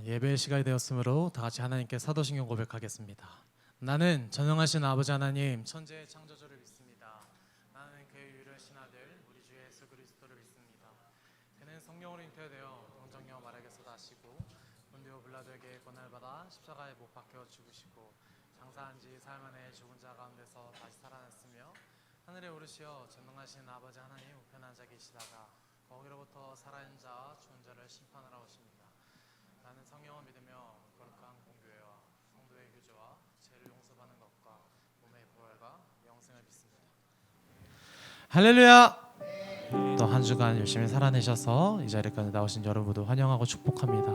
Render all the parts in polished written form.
예배의 시간이 되었으므로 다 같이 하나님께 사도신경 고백하겠습니다. 나는 전능하신 아버지 하나님 천지의 창조주를 믿습니다. 나는 그의 유일하신 아들 우리 주 예수 그리스도를 믿습니다. 그는 성령으로 잉태되어 동정녀 마리아에게서 나시고 본디오 빌라도에게 고난을 받아 십자가에 못 박혀 죽으시고 장사한 지 사흘 만에 죽은 자 가운데서 다시 살아났으며 하늘에 오르시어 전능하신 아버지 하나님 우편한 자 계시다가 거기로부터 살아있는 자와 죽은 자를 심판하러 오십니다. 나는 성령을 믿으며 거룩한 공교회와 성도의 교제와 죄를 용서받는 것과 몸의 부활과 영생을 믿습니다. 할렐루야! 또 한 주간 열심히 살아내셔서 이 자리까지 나오신 여러분 모두 환영하고 축복합니다.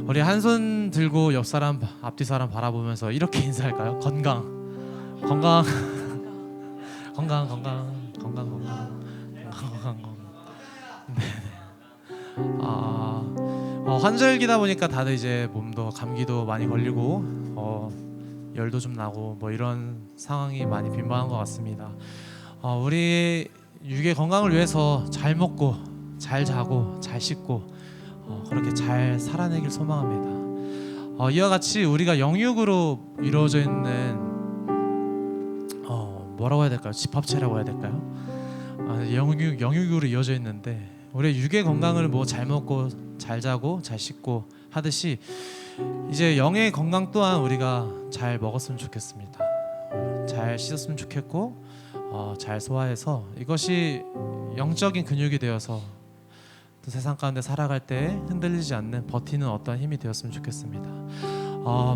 우리 한 손 들고 옆 사람 앞뒤 사람 바라보면서 이렇게 인사할까요? 건강 건강 건강 건강 건강 건강 건강. 환절기다 보니까 다들 이제 몸도 감기도 많이 걸리고 열도 좀 나고 뭐 이런 상황이 많이 빈번한 것 같습니다. 우리 육의 건강을 위해서 잘 먹고 잘 자고 잘 씻고 그렇게 잘 살아내길 소망합니다. 이와 같이 우리가 영육으로 이루어져 있는 뭐라고 해야 될까요? 집합체라고 해야 될까요? 영육으로 이어져 있는데 우리 육의 건강을 뭐 잘 먹고 잘 자고 잘 씻고 하듯이 이제 영의 건강 또한 우리가 잘 먹었으면 좋겠습니다. 잘 씻었으면 좋겠고 잘 소화해서 이것이 영적인 근육이 되어서 또 세상 가운데 살아갈 때 흔들리지 않는 버티는 어떤 힘이 되었으면 좋겠습니다.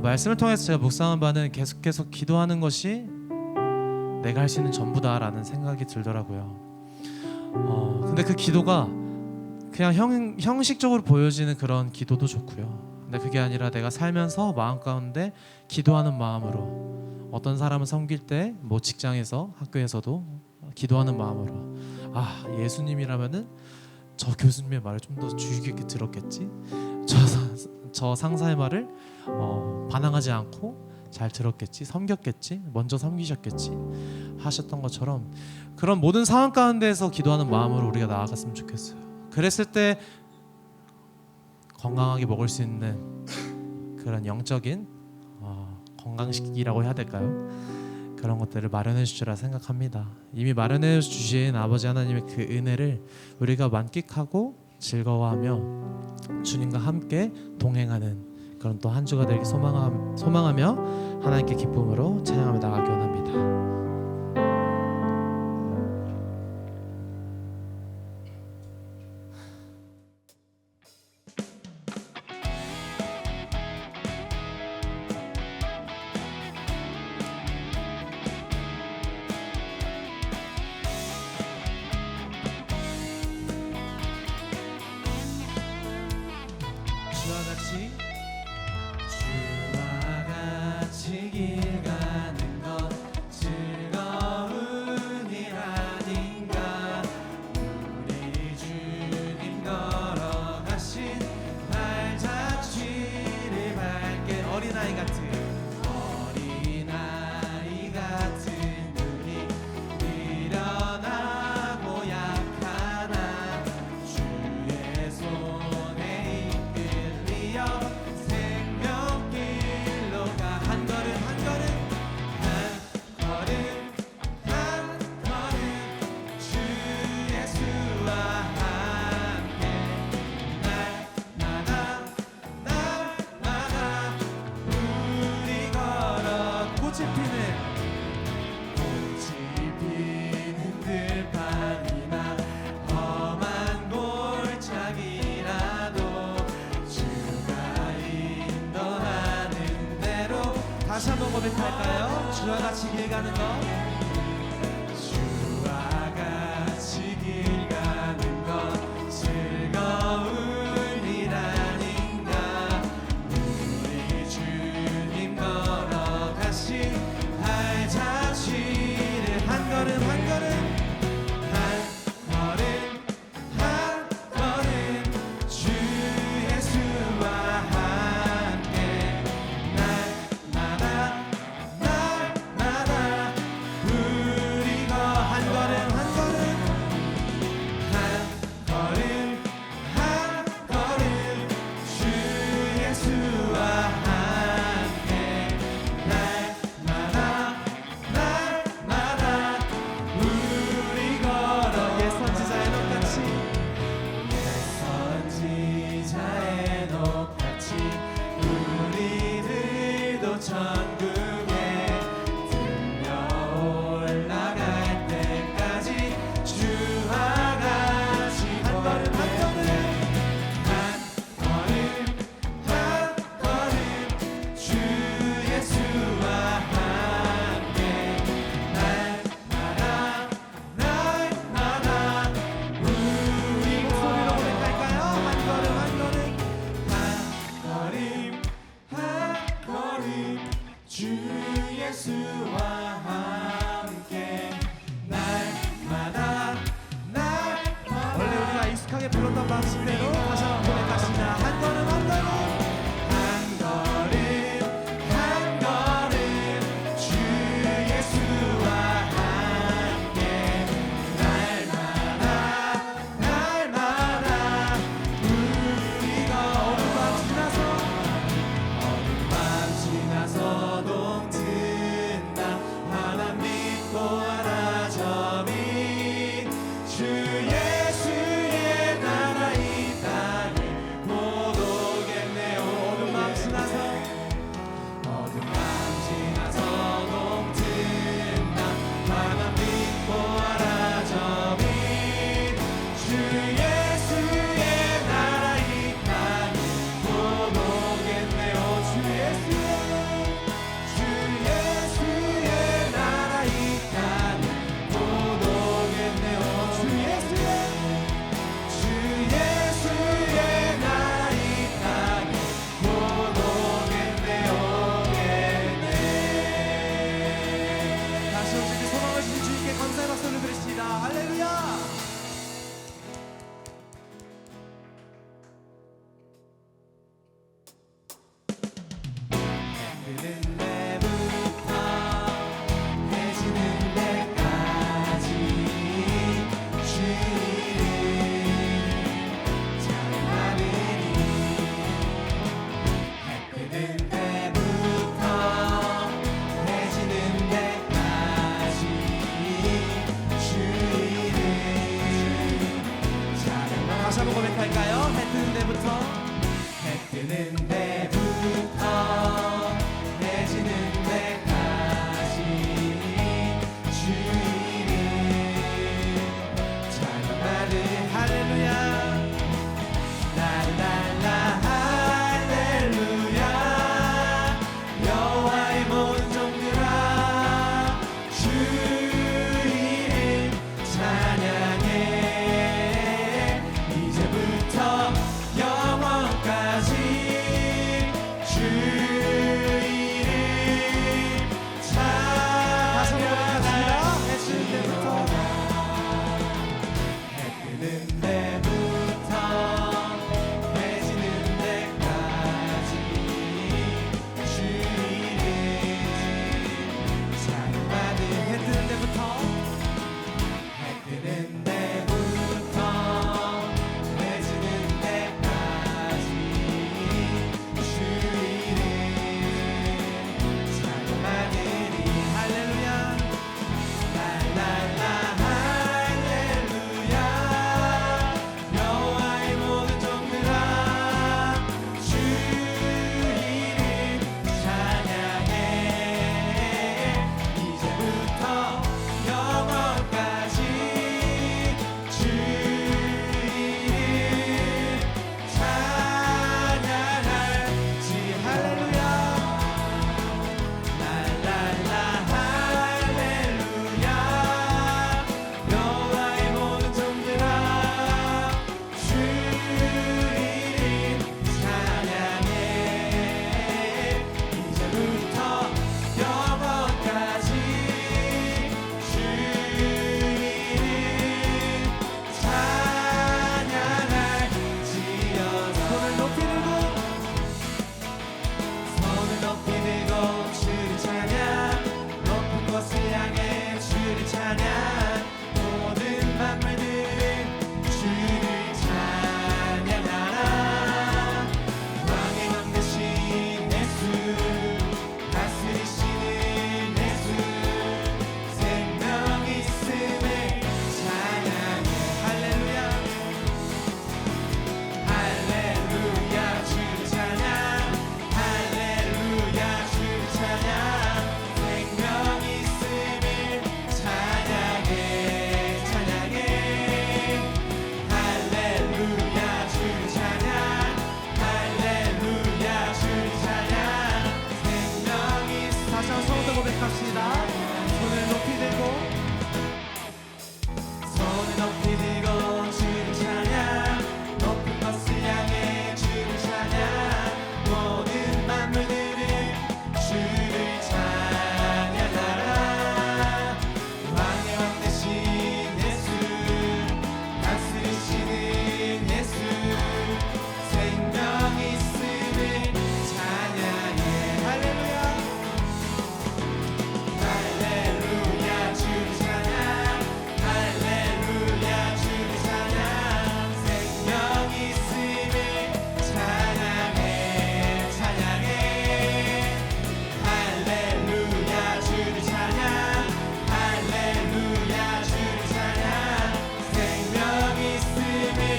말씀을 통해서 제가 묵상한 바는 계속 기도하는 것이 내가 할 수 있는 전부다라는 생각이 들더라고요. 근데 그 기도가 그냥 형식적으로 보여지는 그런 기도도 좋고요. 근데 그게 아니라 내가 살면서 마음 가운데 기도하는 마음으로 어떤 사람을 섬길 때 뭐 직장에서 학교에서도 기도하는 마음으로 예수님이라면은 저 교수님의 말을 좀 더 주의 깊게 들었겠지. 저 상사의 말을 반항하지 않고 잘 들었겠지, 섬겼겠지, 먼저 섬기셨겠지 하셨던 것처럼 그런 모든 상황 가운데에서 기도하는 마음으로 우리가 나아갔으면 좋겠어요. 그랬을 때 건강하게 먹을 수 있는 그런 영적인 건강식이라고 해야 될까요? 그런 것들을 마련해 주시라 생각합니다. 이미 마련해 주신 아버지 하나님의 그 은혜를 우리가 만끽하고 즐거워하며 주님과 함께 동행하는 그런 또 한 주가 되길 소망하며 하나님께 기쁨으로 찬양하며 나가기 원합니다. 주와 같이 길 가는 것 즐거운 일 아닌가. 우리 주님 걸어가신 발자취를 밝게 어린아이 같은 눈이 미련하고 약하나 주의 손에 이끌리어 생명길로 가. 한 걸음 한 걸음 한 걸음 주 예수와 함께 날마다 우리 걸어 꽃이 피는 들판이나 험한 골짜기라도 주가 인도하는 대로 다시 한번 고백할까요? 주와 같이 길 가는 것 주와 같이 길 가는 것 즐거운 일 아닌가. 우리 주님 걸어가신 발자취를 한 걸음 한 걸음 한 걸음 주 예수와 함께 날마다 들었던 방식대로 다시 한번 고백하시다. 한 걸음 한 걸음 한 걸음 한 걸음 주 예수와 함께 날마다 우리가 어둠 밤 지나서도 든다. 하나 믿고 하나 점이 주 예수의 나라 이 땅에 못 오겠네요. 어둠 밤 지나서 동튼다. 하나 믿고 하나 점이 주 예수의 나라 이 땅에 못 오겠네요. 주 예수의 나라 이 땅에 못 오겠네요. 주 예수의 나라 이 땅에 못 오겠네요. 다시 오실 때 소망을 주신 주님께 감사의 박수를 드리시다. 할렐루야. 뜨는 데부터 해지는 데까지 주 이름 찬양하느니 해 뜨는 데부터 해지는 데까지 주 이름 찬양하느니 다시 한번 고백할까요? 해 뜨는 데부터 해 뜨는 데부터 해지는 데까지 주 이름 찬양하는 할렐루야. 랄랄라 할렐루야. 여호와의 모든 종들아 주 이름 찬양해. 이제부터 영원까지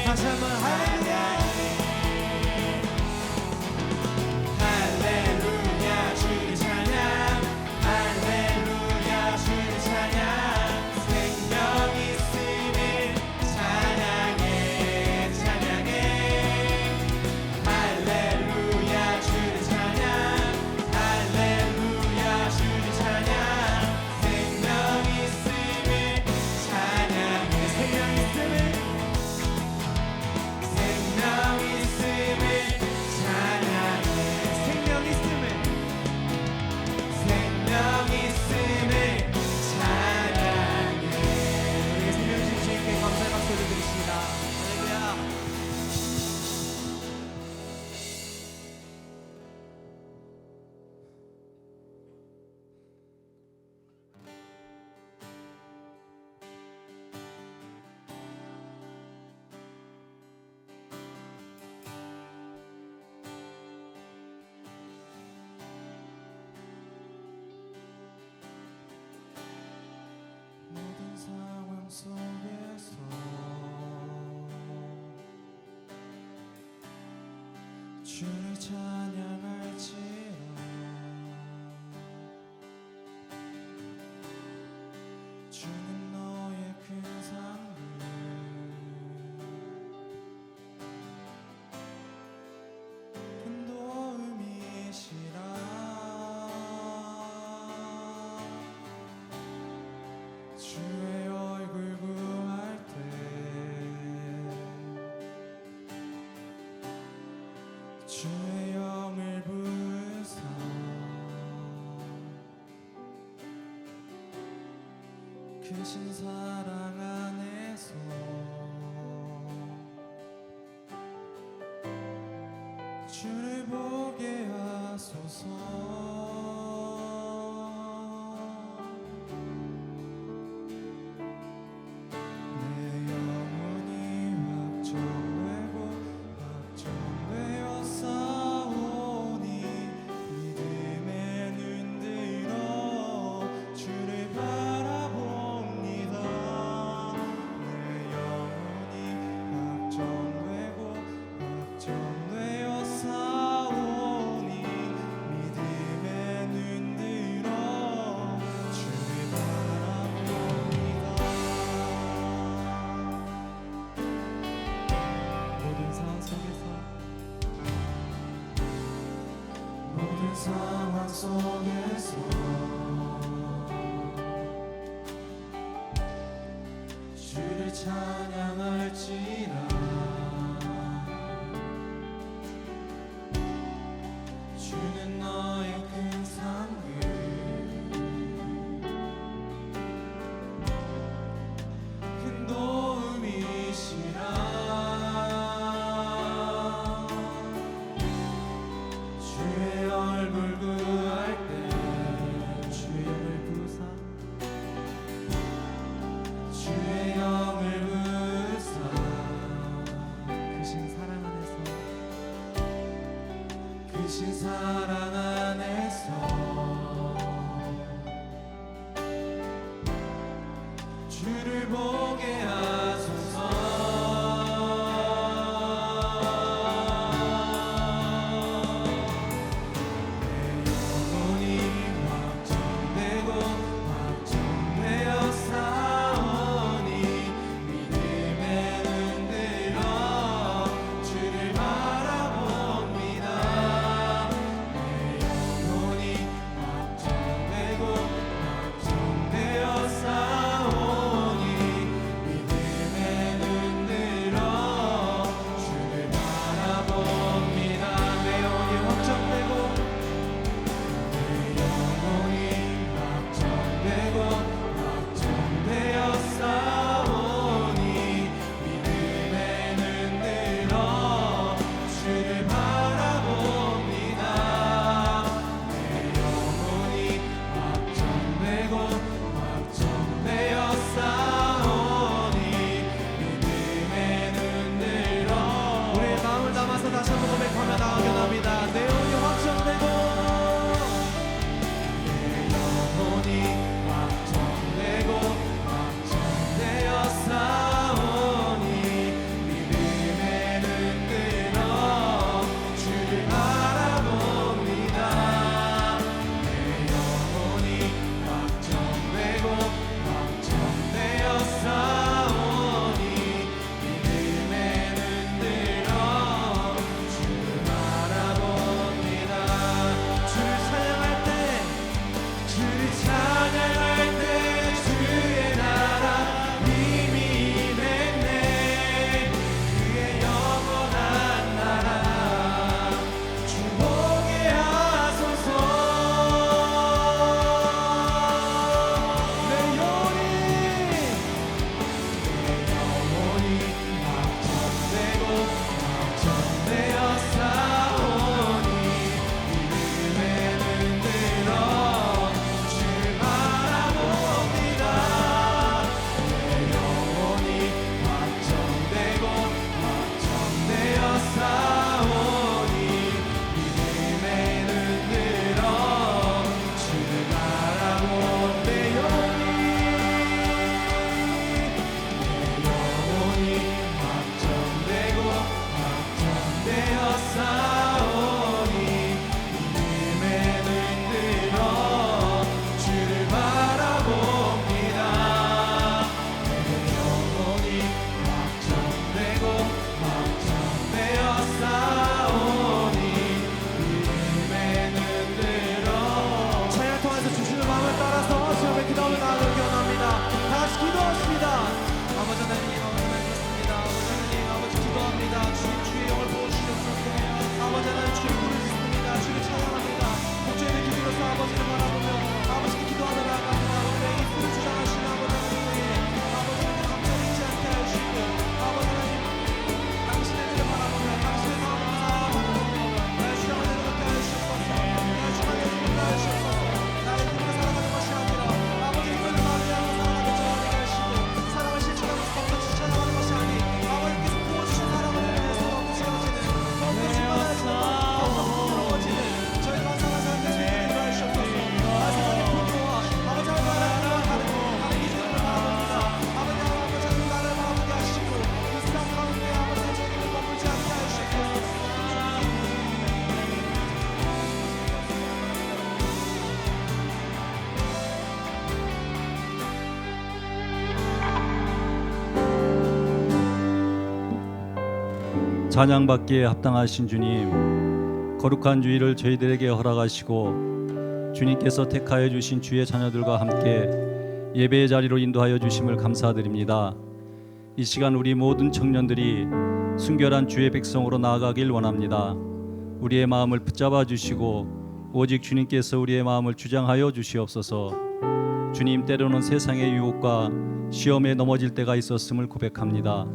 다시 한번 할렐루야 할렐루야 주를 찬양 할렐루야 주를 찬양 생명 있음을 찬양해 찬양해 할렐루야 주를 찬양 할렐루야 주를 찬양 생명 있음을 찬양해 생명 있음을 생명 있음을 찬양해 생명 있음을 생명 있음을 찬양해 우리 생명 주신 주님께 감사의 박수 올려드리십니다. 할렐루야. 모든 상황 속에서 주를 찬양할지라 주는 너의 큰 상급 큰 도움이시라 주의 얼굴 구할 때 주의 영을 부으사 크신 사랑 안에서 주를 보게 하소서 상황 속에서 주를 찬양할지라 주는 너의 큰 상급 큰 도움이시라 주의 얼굴 구할 때 주의 영을 부사 주의 영을 부사 크신 사랑 안에서 크신 사랑 안에서 주를 보게 하소서 찬양받기에 합당하신 주님, 거룩한 주일을 저희들에게 허락하시고 주님께서 택하여 주신 주의 자녀들과 함께 예배의 자리로 인도하여 주심을 감사드립니다. 이 시간 우리 모든 청년들이 순결한 주의 백성으로 나아가길 원합니다. 우리의 마음을 붙잡아 주시고 오직 주님께서 우리의 마음을 주장하여 주시옵소서. 주님, 때로는 세상의 유혹과 시험에 넘어질 때가 있었음을 고백합니다.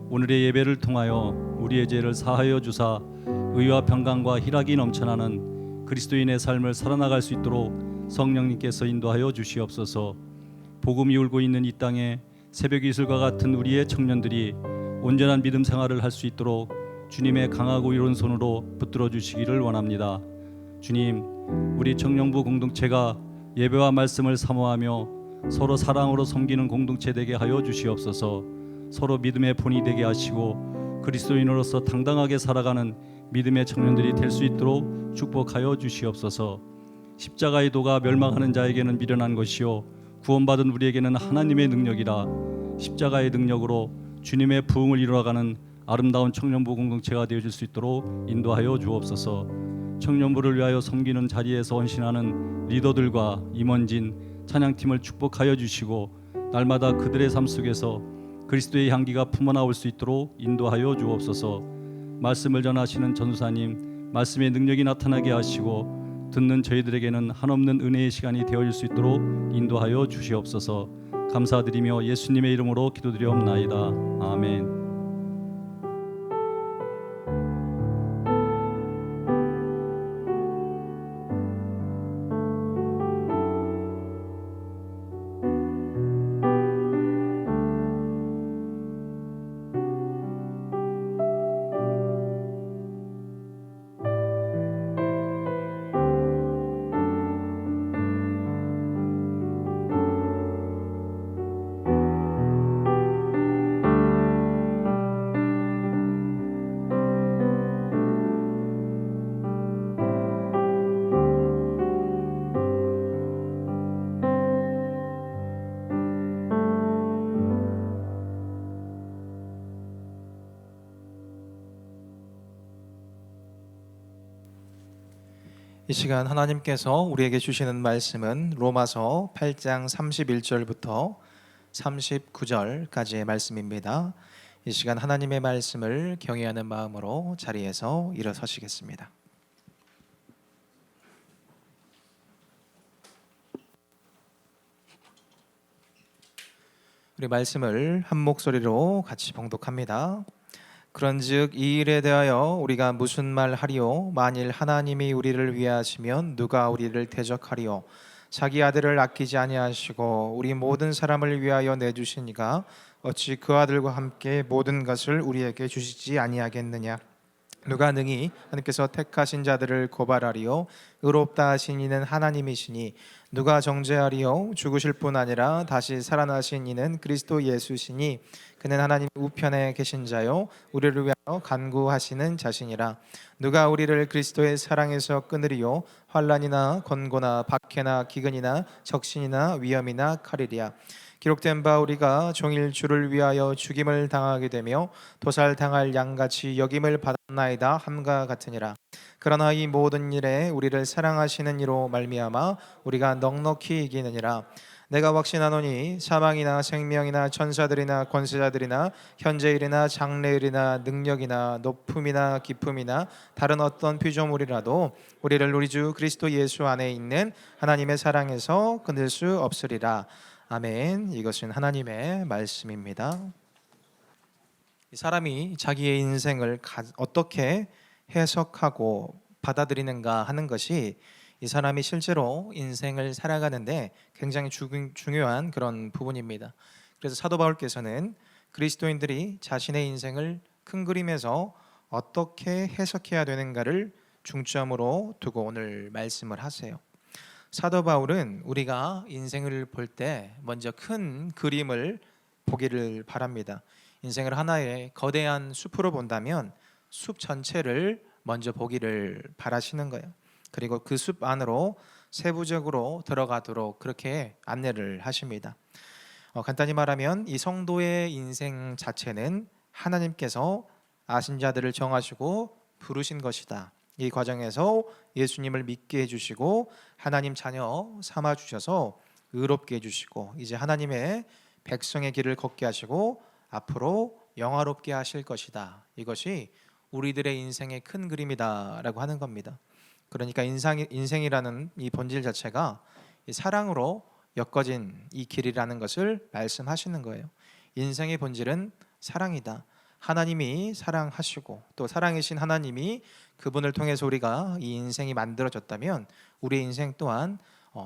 오늘의 예배를 통하여 우리의 죄를 사하여 주사 의와 평강과 희락이 넘쳐나는 그리스도인의 삶을 살아나갈 수 있도록 성령님께서 인도하여 주시옵소서. 복음이 울고 있는 이 땅에 새벽 이슬과 같은 우리의 청년들이 온전한 믿음 생활을 할 수 있도록 주님의 강하고 이로운 손으로 붙들어 주시기를 원합니다. 주님, 우리 청년부 공동체가 예배와 말씀을 사모하며 서로 사랑으로 섬기는 공동체 되게 하여 주시옵소서. 서로 믿음의 본이 되게 하시고 그리스도인으로서 당당하게 살아가는 믿음의 청년들이 될 수 있도록 축복하여 주시옵소서. 십자가의 도가 멸망하는 자에게는 미련한 것이요 구원받은 우리에게는 하나님의 능력이라. 십자가의 능력으로 주님의 부흥을 이루어가는 아름다운 청년부 공동체가 되어질 수 있도록 인도하여 주옵소서. 청년부를 위하여 섬기는 자리에서 헌신하는 리더들과 임원진, 찬양팀을 축복하여 주시고 날마다 그들의 삶 속에서 그리스도의 향기가 품어나올 수 있도록 인도하여 주옵소서. 말씀을 전하시는 전도사님, 말씀의 능력이 나타나게 하시고 듣는 저희들에게는 한없는 은혜의 시간이 되어질 수 있도록 인도하여 주시옵소서. 감사드리며 예수님의 이름으로 기도드리옵나이다. 아멘. 이 시간 하나님께서 우리에게 주시는 말씀은 로마서 8장 31절부터 39절까지의 말씀입니다. 이 시간 하나님의 말씀을 경외하는 마음으로 자리에서 일어서시겠습니다. 우리 말씀을 한 목소리로 같이 봉독합니다. 그런즉 이 일에 대하여 우리가 무슨 말 하리요? 만일 하나님이 우리를 위하시면 누가 우리를 대적하리요? 자기 아들을 아끼지 아니하시고 우리 모든 사람을 위하여 내주시니가 어찌 그 아들과 함께 모든 것을 우리에게 주시지 아니하겠느냐? 누가 능히 하나님께서 택하신 자들을 고발하리요? 의롭다 하신 이는 하나님이시니 누가 정죄하리요? 죽으실 뿐 아니라 다시 살아나신 이는 그리스도 예수시니 그는 하나님 우편에 계신 자요 우리를 위하여 간구하시는 자신이라. 누가 우리를 그리스도의 사랑에서 끊으리요? 환난이나 권고나 박해나 기근이나 적신이나 위험이나 칼이랴. 기록된 바 우리가 종일 주를 위하여 죽임을 당하게 되며 도살당할 양같이 여김을 받았나이다 함과 같으니라. 그러나 이 모든 일에 우리를 사랑하시는 이로 말미암아 우리가 넉넉히 이기느니라. 내가 확신하노니 사망이나 생명이나 천사들이나 권세자들이나 현재일이나 장래일이나 능력이나 높음이나 깊음이나 다른 어떤 피조물이라도 우리를 우리 주 그리스도 예수 안에 있는 하나님의 사랑에서 끊을 수 없으리라. 아멘. 이것은 하나님의 말씀입니다. 사람이 자기의 인생을 어떻게 해석하고 받아들이는가 하는 것이 이 사람이 실제로 인생을 살아가는데 굉장히 중요한 그런 부분입니다. 그래서 사도 바울께서는 그리스도인들이 자신의 인생을 큰 그림에서 어떻게 해석해야 되는가를 중점으로 두고 오늘 말씀을 하세요. 사도 바울은 우리가 인생을 볼 때 먼저 큰 그림을 보기를 바랍니다. 인생을 하나의 거대한 숲으로 본다면 숲 전체를 먼저 보기를 바라시는 거예요. 그리고 그 숲 안으로 세부적으로 들어가도록 그렇게 안내를 하십니다. 간단히 말하면 이 성도의 인생 자체는 하나님께서 아신 자들을 정하시고 부르신 것이다. 이 과정에서 예수님을 믿게 해주시고 하나님 자녀 삼아 주셔서 의롭게 해주시고 이제 하나님의 백성의 길을 걷게 하시고 앞으로 영화롭게 하실 것이다. 이것이 우리들의 인생의 큰 그림이다라고 하는 겁니다. 그러니까 인생이라는 이 본질 자체가 이 사랑으로 엮어진 이 길이라는 것을 말씀하시는 거예요. 인생의 본질은 사랑이다. 하나님이 사랑하시고 또 사랑이신 하나님이 그분을 통해서 우리가 이 인생이 만들어졌다면 우리의 인생 또한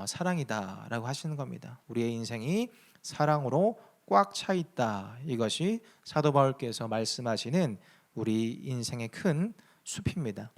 사랑이다라고 하시는 겁니다. 우리의 인생이 사랑으로 꽉 차 있다. 이것이 사도 바울께서 말씀하시는 우리 인생의 큰 숲입니다.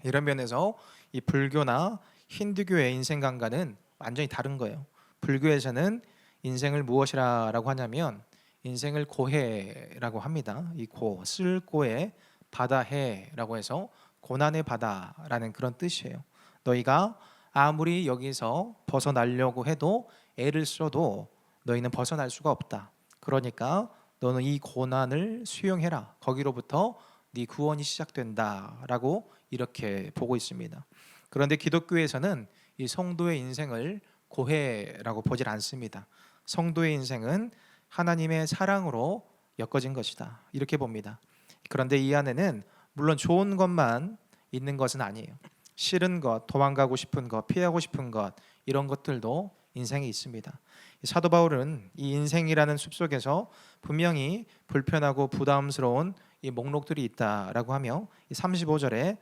이런 면에서 이 불교나 힌두교의 인생관과는 완전히 다른 거예요. 불교에서는 인생을 무엇이라고 하냐면 인생을 고해라고 합니다. 이 고, 쓸 고에 바다해라고 해서 고난의 바다라는 그런 뜻이에요. 너희가 아무리 여기서 벗어나려고 해도 애를 써도 너희는 벗어날 수가 없다. 그러니까 너는 이 고난을 수용해라. 거기로부터 네 구원이 시작된다라고 이렇게 보고 있습니다. 그런데 기독교에서는 이 성도의 인생을 고해라고 보질 않습니다. 성도의 인생은 하나님의 사랑으로 엮어진 것이다. 이렇게 봅니다. 그런데 이 안에는 물론 좋은 것만 있는 것은 아니에요. 싫은 것, 도망가고 싶은 것, 피하고 싶은 것 이런 것들도 인생에 있습니다. 사도 바울은 이 인생이라는 숲속에서 분명히 불편하고 부담스러운 이 목록들이 있다라고 하며 35절에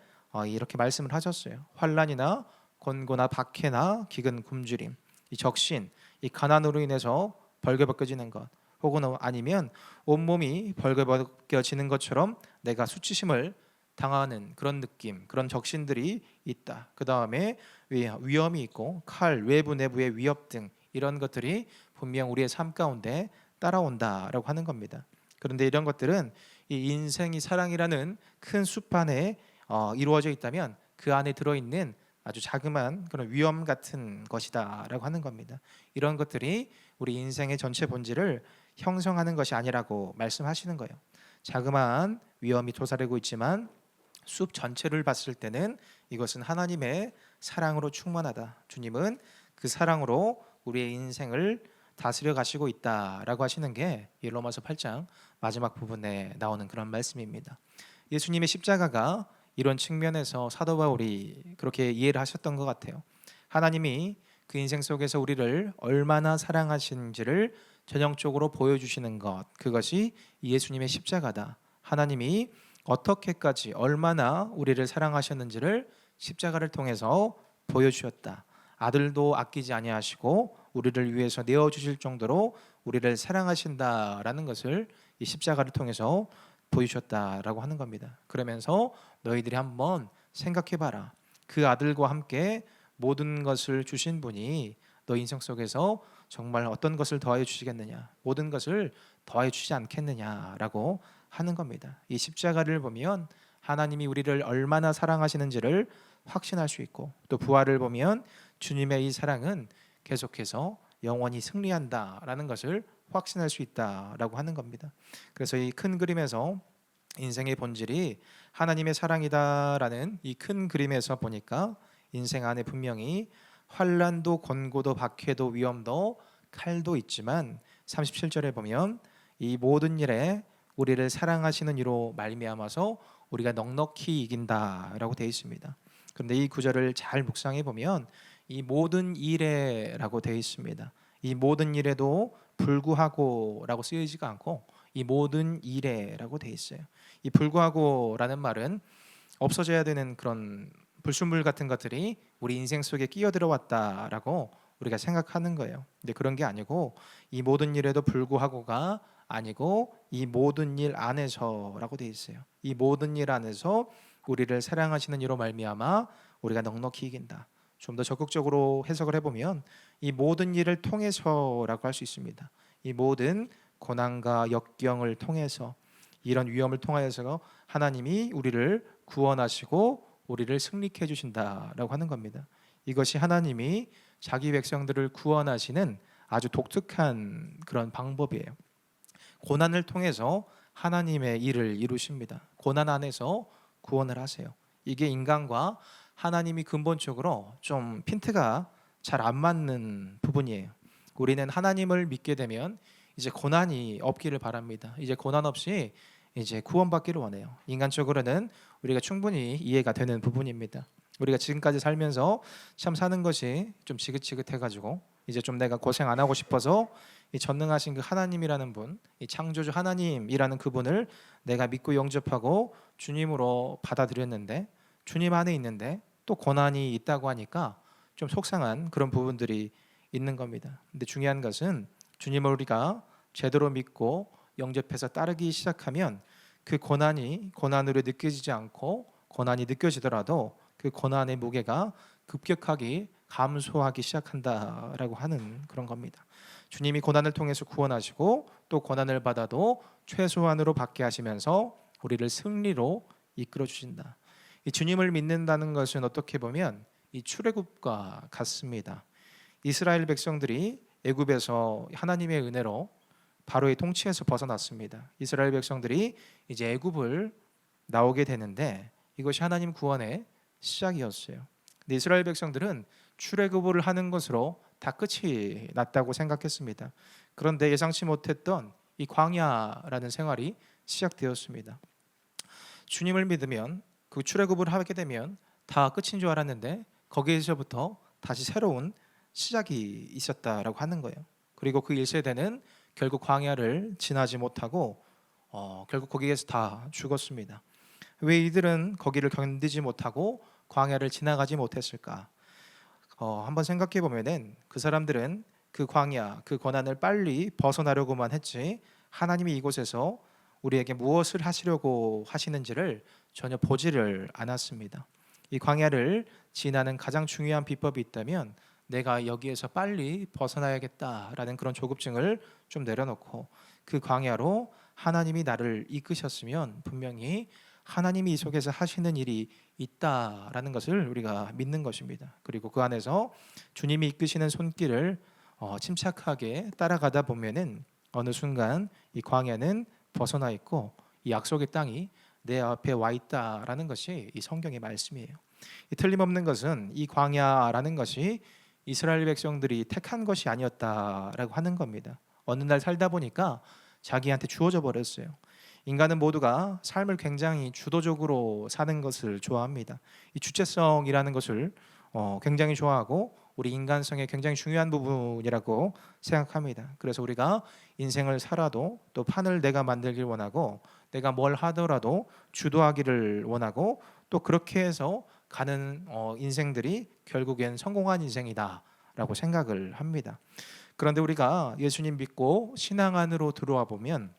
이렇게 말씀을 하셨어요. 환난이나 권고나 박해나 기근 굶주림, 이 적신, 이 가난으로 인해서 벌거벗겨지는 것, 혹은 아니면 온몸이 벌거벗겨지는 것처럼 내가 수치심을 당하는 그런 느낌, 그런 적신들이 있다. 그 다음에 위험이 있고 칼, 외부 내부의 위협 등 이런 것들이 분명 우리의 삶 가운데 따라온다라고 하는 겁니다. 그런데 이런 것들은 이 인생이 사랑이라는 큰 숲 안에 이루어져 있다면 그 안에 들어있는 아주 자그마한 그런 위험 같은 것이다라고 하는 겁니다. 이런 것들이 우리 인생의 전체 본질을 형성하는 것이 아니라고 말씀하시는 거예요. 자그마한 위험이 도사리고 있지만 숲 전체를 봤을 때는 이것은 하나님의 사랑으로 충만하다. 주님은 그 사랑으로 우리의 인생을 다스려 가시고 있다라고 하시는 게 이 로마서 8장 마지막 부분에 나오는 그런 말씀입니다. 예수님의 십자가가 이런 측면에서 사도 바울이 그렇게 이해를 하셨던 것 같아요. 하나님이 그 인생 속에서 우리를 얼마나 사랑하시는지를 전형적으로 보여주시는 것, 그것이 예수님의 십자가다. 하나님이 어떻게까지 얼마나 우리를 사랑하셨는지를 십자가를 통해서 보여주셨다. 아들도 아끼지 아니하시고 우리를 위해서 내어주실 정도로 우리를 사랑하신다라는 것을 이 십자가를 통해서 보여주셨다라고 하는 겁니다. 그러면서 너희들이 한번 생각해봐라. 그 아들과 함께 모든 것을 주신 분이 너 인생 속에서 정말 어떤 것을 더하여 주시겠느냐, 모든 것을 더하여 주시지 않겠느냐라고 하는 겁니다. 이 십자가를 보면 하나님이 우리를 얼마나 사랑하시는지를 확신할 수 있고, 또 부활을 보면 주님의 이 사랑은 계속해서 영원히 승리한다라는 것을 확신할 수 있다라고 하는 겁니다. 그래서 이 큰 그림에서 인생의 본질이 하나님의 사랑이다라는 이 큰 그림에서 보니까 인생 안에 분명히 환난도 권고도 박해도 위험도 칼도 있지만 37절에 보면 이 모든 일에 우리를 사랑하시는 이로 말미암아서 우리가 넉넉히 이긴다라고 되어 있습니다. 그런데 이 구절을 잘 묵상해 보면 이 모든 일에라고 되어 있습니다. 이 모든 일에도 불구하고라고 쓰여지가 않고 이 모든 일에라고 되어 있어요. 이 불구하고라는 말은 없어져야 되는 그런 불순물 같은 것들이 우리 인생 속에 끼어들어왔다라고 우리가 생각하는 거예요. 근데 그런 게 아니고 이 모든 일에도 불구하고가 아니고 이 모든 일 안에서라고 되어 있어요. 이 모든 일 안에서 우리를 사랑하시는 이로 말미암아 우리가 넉넉히 이긴다. 좀 더 적극적으로 해석을 해보면 이 모든 일을 통해서라고 할 수 있습니다. 이 모든 고난과 역경을 통해서, 이런 위험을 통하여서 하나님이 우리를 구원하시고 우리를 승리케 해주신다라고 하는 겁니다. 이것이 하나님이 자기 백성들을 구원하시는 아주 독특한 그런 방법이에요. 고난을 통해서 하나님의 일을 이루십니다. 고난 안에서 구원을 하세요. 이게 인간과 하나님이 근본적으로 좀 핀트가 잘 안 맞는 부분이에요. 우리는 하나님을 믿게 되면 이제 고난이 없기를 바랍니다. 이제 고난 없이 이제 구원받기를 원해요. 인간적으로는 우리가 충분히 이해가 되는 부분입니다. 우리가 지금까지 살면서 참 사는 것이 좀 지긋지긋해가지고 이제 좀 내가 고생 안 하고 싶어서 이 전능하신 그 하나님이라는 분, 이 창조주 하나님이라는 그분을 내가 믿고 영접하고 주님으로 받아들였는데 주님 안에 있는데 또 고난이 있다고 하니까 좀 속상한 그런 부분들이 있는 겁니다. 근데 중요한 것은 주님을 우리가 제대로 믿고 영접해서 따르기 시작하면 그 고난이 고난으로 느껴지지 않고 고난이 느껴지더라도 그 고난의 무게가 급격하게 감소하기 시작한다라고 하는 그런 겁니다. 주님이 고난을 통해서 구원하시고 또 고난을 받아도 최소한으로 받게 하시면서 우리를 승리로 이끌어 주신다. 이 주님을 믿는다는 것은 어떻게 보면 이 출애굽과 같습니다. 이스라엘 백성들이 애굽에서 하나님의 은혜로 바로의 통치에서 벗어났습니다. 이스라엘 백성들이 이제 애굽을 나오게 되는데 이것이 하나님 구원의 시작이었어요. 근데 이스라엘 백성들은 출애굽을 하는 것으로 다 끝이 났다고 생각했습니다. 그런데 예상치 못했던 이 광야라는 생활이 시작되었습니다. 주님을 믿으면 그 출애굽을 하게 되면 다 끝인 줄 알았는데 거기에서부터 다시 새로운 시작이 있었다라고 하는 거예요. 그리고 그 1세대는 결국 광야를 지나지 못하고 결국 거기에서 다 죽었습니다. 왜 이들은 거기를 견디지 못하고 광야를 지나가지 못했을까? 한번 생각해 보면은 그 사람들은 그 광야, 그 고난을 빨리 벗어나려고만 했지 하나님이 이곳에서 우리에게 무엇을 하시려고 하시는지를 전혀 보지를 않았습니다. 이 광야를 지나는 가장 중요한 비법이 있다면 내가 여기에서 빨리 벗어나야겠다라는 그런 조급증을 좀 내려놓고 그 광야로 하나님이 나를 이끄셨으면 분명히 하나님이 이 속에서 하시는 일이 있다라는 것을 우리가 믿는 것입니다. 그리고 그 안에서 주님이 이끄시는 손길을 침착하게 따라가다 보면은 어느 순간 이 광야는 벗어나 있고 이 약속의 땅이 내 앞에 와 있다라는 것이 이 성경의 말씀이에요. 이 틀림없는 것은 이 광야라는 것이 이스라엘 백성들이 택한 것이 아니었다라고 하는 겁니다. 어느 날 살다 보니까 자기한테 주어져 버렸어요. 인간은 모두가 삶을 굉장히 주도적으로 사는 것을 좋아합니다. 이 주체성이라는 것을 굉장히 좋아하고 우리 인간성의 굉장히 중요한 부분이라고 생각합니다. 그래서 우리가 인생을 살아도 또 판을 내가 만들길 원하고 내가 뭘 하더라도 주도하기를 원하고 또 그렇게 해서 가는 인생들이 결국엔 성공한 인생이다라고 생각을 합니다. 그런데 우리가 예수님 믿고 신앙 안으로 들어와 보면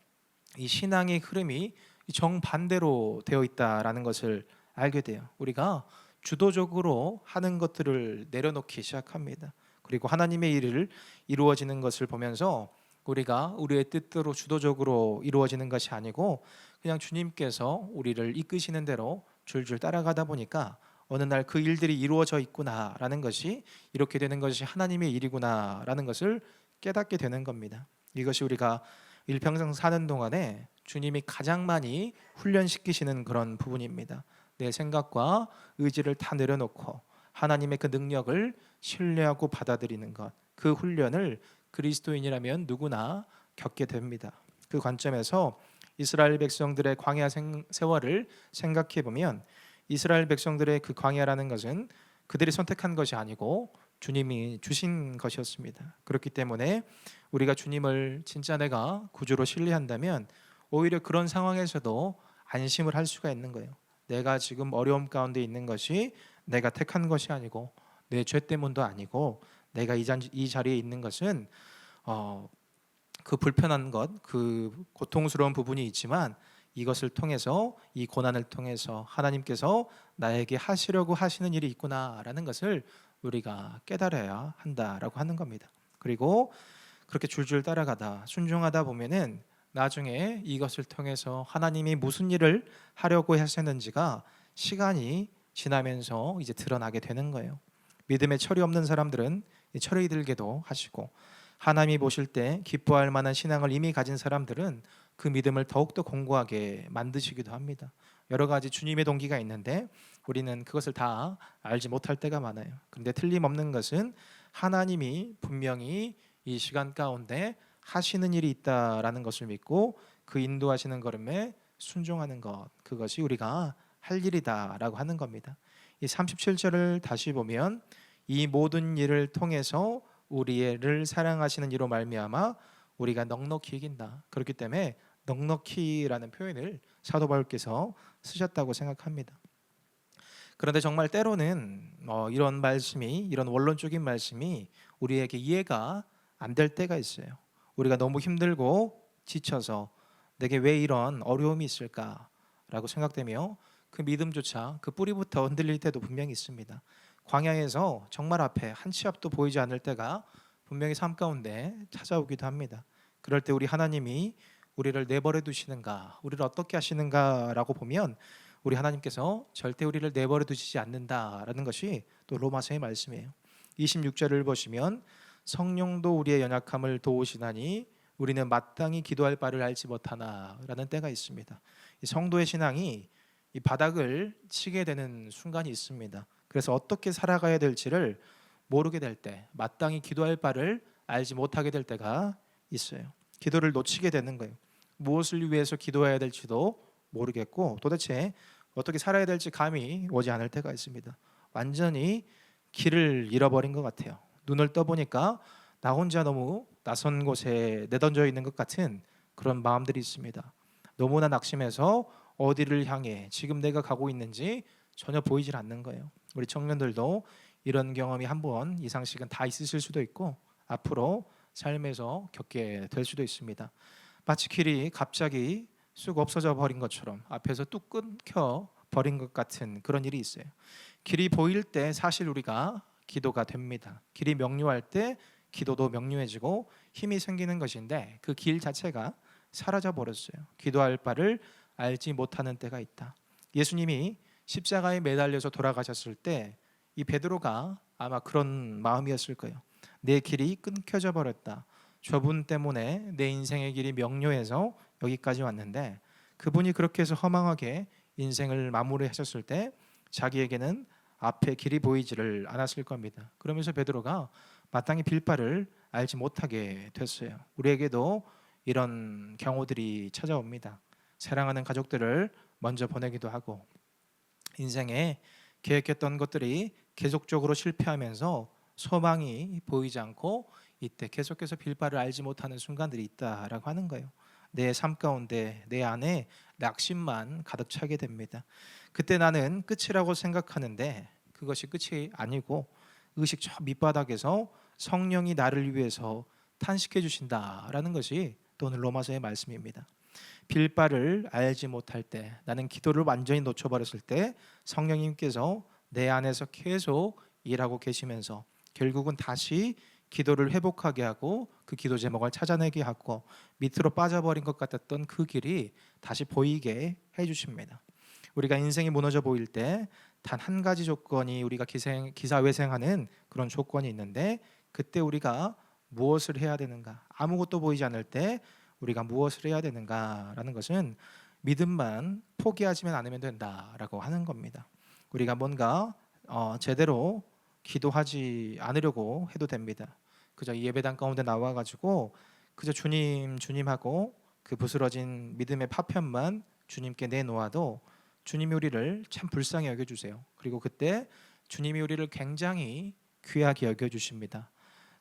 이 신앙의 흐름이 정반대로 되어 있다라는 것을 알게 돼요. 우리가 주도적으로 하는 것들을 내려놓기 시작합니다. 그리고 하나님의 일을 이루어지는 것을 보면서 우리가 우리의 뜻대로 주도적으로 이루어지는 것이 아니고 그냥 주님께서 우리를 이끄시는 대로 줄줄 따라가다 보니까 어느 날 그 일들이 이루어져 있구나라는 것이 이렇게 되는 것이 하나님의 일이구나라는 것을 깨닫게 되는 겁니다. 이것이 우리가 일평생 사는 동안에 주님이 가장 많이 훈련시키시는 그런 부분입니다. 내 생각과 의지를 다 내려놓고 하나님의 그 능력을 신뢰하고 받아들이는 것, 그 훈련을 그리스도인이라면 누구나 겪게 됩니다. 그 관점에서 이스라엘 백성들의 광야 세월을 생각해 보면 이스라엘 백성들의 그 광야라는 것은 그들이 선택한 것이 아니고 주님이 주신 것이었습니다. 그렇기 때문에 우리가 주님을 진짜 내가 구주로 신뢰한다면 오히려 그런 상황에서도 안심을 할 수가 있는 거예요. 내가 지금 어려움 가운데 있는 것이 내가 택한 것이 아니고 내 죄 때문도 아니고 내가 이 자리에 있는 것은 그 불편한 것, 그 고통스러운 부분이 있지만 이것을 통해서 이 고난을 통해서 하나님께서 나에게 하시려고 하시는 일이 있구나라는 것을 우리가 깨달아야 한다라고 하는 겁니다. 그리고 그렇게 줄줄 따라가다 순종하다 보면은 나중에 이것을 통해서 하나님이 무슨 일을 하려고 하셨는지가 시간이 지나면서 이제 드러나게 되는 거예요. 믿음에 철이 없는 사람들은 철이 들게도 하시고 하나님이 보실 때 기뻐할 만한 신앙을 이미 가진 사람들은 그 믿음을 더욱더 공고하게 만드시기도 합니다. 여러 가지 주님의 동기가 있는데 우리는 그것을 다 알지 못할 때가 많아요. 그런데 틀림없는 것은 하나님이 분명히 이 시간 가운데 하시는 일이 있다라는 것을 믿고 그 인도하시는 걸음에 순종하는 것, 그것이 우리가 할 일이다라고 하는 겁니다. 이 37절을 다시 보면 이 모든 일을 통해서 우리를 사랑하시는 이로 말미암아 우리가 넉넉히 이긴다. 그렇기 때문에 넉넉히라는 표현을 사도 바울께서 쓰셨다고 생각합니다. 그런데 정말 때로는 이런 말씀이, 이런 원론적인 말씀이 우리에게 이해가 안 될 때가 있어요. 우리가 너무 힘들고 지쳐서 내게 왜 이런 어려움이 있을까라고 생각되며 그 믿음조차 그 뿌리부터 흔들릴 때도 분명히 있습니다. 광야에서 정말 앞에 한 치 앞도 보이지 않을 때가 분명히 삶 가운데 찾아오기도 합니다. 그럴 때 우리 하나님이 우리를 내버려 두시는가, 우리를 어떻게 하시는가라고 보면 우리 하나님께서 절대 우리를 내버려 두시지 않는다라는 것이 또 로마서의 말씀이에요. 26절을 보시면 성령도 우리의 연약함을 도우시나니 우리는 마땅히 기도할 바를 알지 못하나라는 때가 있습니다. 이 성도의 신앙이 이 바닥을 치게 되는 순간이 있습니다. 그래서 어떻게 살아가야 될지를 모르게 될 때, 마땅히 기도할 바를 알지 못하게 될 때가 있어요. 기도를 놓치게 되는 거예요. 무엇을 위해서 기도해야 될지도 모르겠고 도대체 어떻게 살아야 될지 감이 오지 않을 때가 있습니다. 완전히 길을 잃어버린 것 같아요. 눈을 떠보니까 나 혼자 너무 낯선 곳에 내던져 있는 것 같은 그런 마음들이 있습니다. 너무나 낙심해서 어디를 향해 지금 내가 가고 있는지 전혀 보이질 않는 거예요. 우리 청년들도 이런 경험이 한 번 이상씩은 다 있으실 수도 있고 앞으로 삶에서 겪게 될 수도 있습니다. 마치 길이 갑자기 쑥 없어져 버린 것처럼 앞에서 뚝 끊겨 버린 것 같은 그런 일이 있어요. 길이 보일 때 사실 우리가 기도가 됩니다. 길이 명료할 때 기도도 명료해지고 힘이 생기는 것인데 그 길 자체가 사라져 버렸어요. 기도할 바를 알지 못하는 때가 있다. 예수님이 십자가에 매달려서 돌아가셨을 때 이 베드로가 아마 그런 마음이었을 거예요. 내 길이 끊겨져 버렸다. 저분 때문에 내 인생의 길이 명료해서 여기까지 왔는데 그분이 그렇게 해서 허망하게 인생을 마무리하셨을 때 자기에게는 앞에 길이 보이지를 않았을 겁니다. 그러면서 베드로가 마땅히 빌바를 알지 못하게 됐어요. 우리에게도 이런 경우들이 찾아옵니다. 사랑하는 가족들을 먼저 보내기도 하고 인생에 계획했던 것들이 계속적으로 실패하면서 소망이 보이지 않고 이때 계속해서 빌바를 알지 못하는 순간들이 있다라고 하는 거예요. 내 삶 가운데 내 안에 낙심만 가득 차게 됩니다. 그때 나는 끝이라고 생각하는데 그것이 끝이 아니고 의식 저 밑바닥에서 성령이 나를 위해서 탄식해 주신다라는 것이 또 오늘 로마서의 말씀입니다. 빌바를 알지 못할 때 나는 기도를 완전히 놓쳐버렸을 때 성령님께서 내 안에서 계속 일하고 계시면서 결국은 다시 기도를 회복하게 하고 그 기도 제목을 찾아내게 하고 밑으로 빠져버린 것 같았던 그 길이 다시 보이게 해주십니다. 우리가 인생이 무너져 보일 때 단 한 가지 조건이 우리가 기사회생하는 그런 조건이 있는데 그때 우리가 무엇을 해야 되는가, 아무것도 보이지 않을 때 우리가 무엇을 해야 되는가라는 것은 믿음만 포기하지만 않으면 된다라고 하는 겁니다. 우리가 뭔가 제대로 기도하지 않으려고 해도 됩니다. 그저 예배당 가운데 나와가지고 그저 주님 주님하고 그 부스러진 믿음의 파편만 주님께 내놓아도 주님이 우리를 참 불쌍히 여겨주세요. 그리고 그때 주님이 우리를 굉장히 귀하게 여겨주십니다.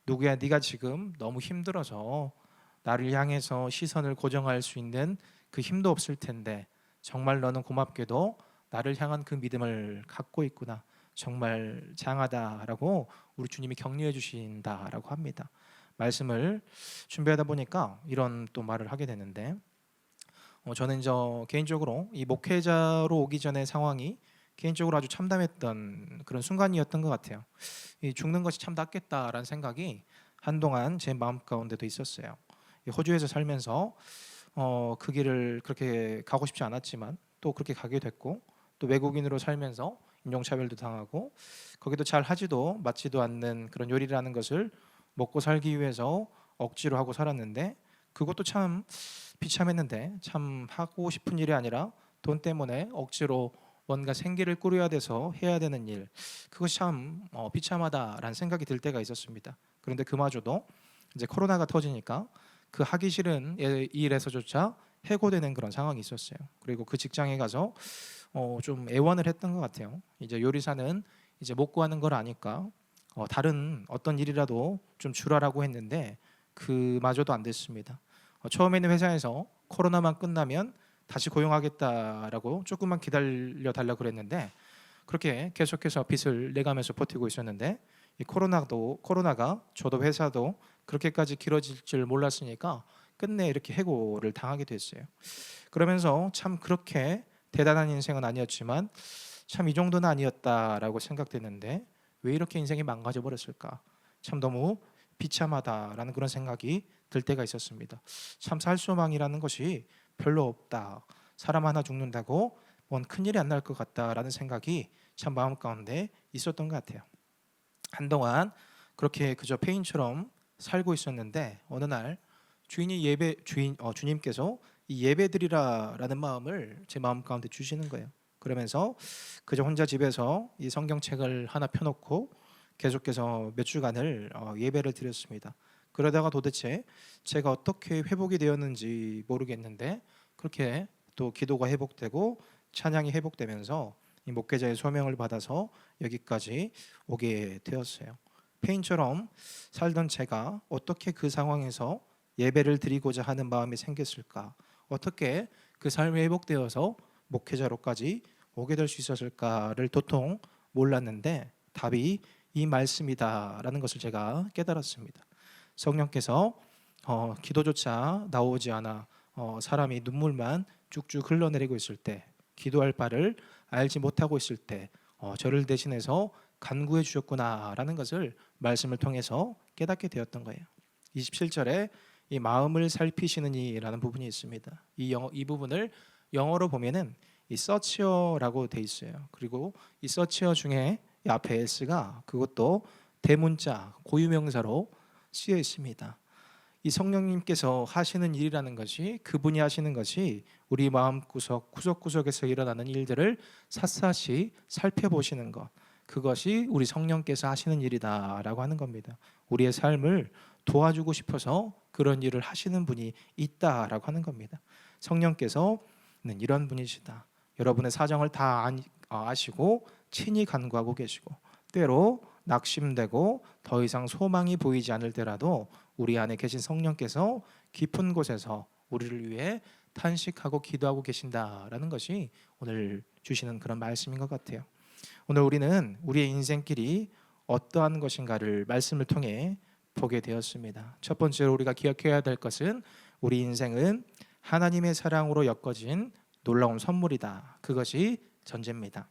누구야 네가 지금 너무 힘들어서 나를 향해서 시선을 고정할 수 있는 그 힘도 없을 텐데 정말 너는 고맙게도 나를 향한 그 믿음을 갖고 있구나. 정말 장하다라고 우리 주님이 격려해 주신다라고 합니다. 말씀을 준비하다 보니까 이런 또 말을 하게 되는데 저는 개인적으로 이 목회자로 오기 전의 상황이 개인적으로 아주 참담했던 그런 순간이었던 것 같아요. 이 죽는 것이 참 낫겠다라는 생각이 한동안 제 마음 가운데도 있었어요. 호주에서 살면서 그 길을 그렇게 가고 싶지 않았지만 또 그렇게 가게 됐고 또 외국인으로 살면서 인종차별도 당하고 거기도 잘 하지도 맞지도 않는 그런 요리라는 것을 먹고 살기 위해서 억지로 하고 살았는데 그것도 참 비참했는데 참 하고 싶은 일이 아니라 돈 때문에 억지로 뭔가 생계를 꾸려야 돼서 해야 되는 일, 그것이 참 비참하다라는 생각이 들 때가 있었습니다. 그런데 그마저도 이제 코로나가 터지니까 그 하기 싫은 일에서조차 해고되는 그런 상황이 있었어요. 그리고 그 직장에 가서 좀 애원을 했던 것 같아요. 이제 요리사는 이제 못 구하는 걸 아니까 다른 어떤 일이라도 좀 주라라고 했는데 그마저도 안 됐습니다. 처음에는 회사에서 코로나만 끝나면 다시 고용하겠다라고 조금만 기다려 달라고 그랬는데 그렇게 계속해서 빚을 내가면서 버티고 있었는데 이 코로나가 저도 회사도 그렇게까지 길어질 줄 몰랐으니까 끝내 이렇게 해고를 당하게 됐어요. 그러면서 참 그렇게 대단한 인생은 아니었지만 참 이 정도는 아니었다라고 생각되는데 왜 이렇게 인생이 망가져 버렸을까? 참 너무 비참하다라는 그런 생각이 들 때가 있었습니다. 참 살 소망이라는 것이 별로 없다. 사람 하나 죽는다고 뭔 큰일이 안 날 것 같다라는 생각이 참 마음 가운데 있었던 것 같아요. 한동안 그렇게 그저 페인처럼 살고 있었는데 어느 날 주님께서 이 예배드리라라는 마음을 제 마음 가운데 주시는 거예요. 그러면서 그저 혼자 집에서 이 성경책을 하나 펴놓고 계속해서 몇 주간을 예배를 드렸습니다. 그러다가 도대체 제가 어떻게 회복이 되었는지 모르겠는데 그렇게 또 기도가 회복되고 찬양이 회복되면서 이 목회자의 소명을 받아서 여기까지 오게 되었어요. 페인처럼 살던 제가 어떻게 그 상황에서 예배를 드리고자 하는 마음이 생겼을까? 어떻게 그 삶이 회복되어서 목회자로까지 오게 될 수 있었을까를 도통 몰랐는데 답이 이 말씀이다라는 것을 제가 깨달았습니다. 성령께서 기도조차 나오지 않아 사람이 눈물만 쭉쭉 흘러내리고 있을 때, 기도할 바를 알지 못하고 있을 때 저를 대신해서 간구해 주셨구나라는 것을 말씀을 통해서 깨닫게 되었던 거예요. 27절에 이 마음을 살피시는 이라는 부분이 있습니다. 이 부분을 영어로 보면은 이 서치어라고 돼 있어요. 그리고 이 서치어 중에 이 앞에 s가 그것도 대문자 고유명사로 쓰여 있습니다. 이 성령님께서 하시는 일이라는 것이, 그분이 하시는 것이 우리 마음 구석구석에서 일어나는 일들을 샅샅이 살펴보시는 것, 그것이 우리 성령께서 하시는 일이다라고 하는 겁니다. 우리의 삶을 도와주고 싶어서 그런 일을 하시는 분이 있다라고 하는 겁니다. 성령께서는 이런 분이시다. 여러분의 사정을 다 아시고 친히 간구하고 계시고, 때로 낙심되고 더 이상 소망이 보이지 않을 때라도 우리 안에 계신 성령께서 깊은 곳에서 우리를 위해 탄식하고 기도하고 계신다라는 것이 오늘 주시는 그런 말씀인 것 같아요. 오늘 우리는 우리의 인생길이 어떠한 것인가를 말씀을 통해 보게 되었습니다. 첫 번째로 우리가 기억해야 될 것은 우리 인생은 하나님의 사랑으로 엮어진 놀라운 선물이다. 그것이 전제입니다.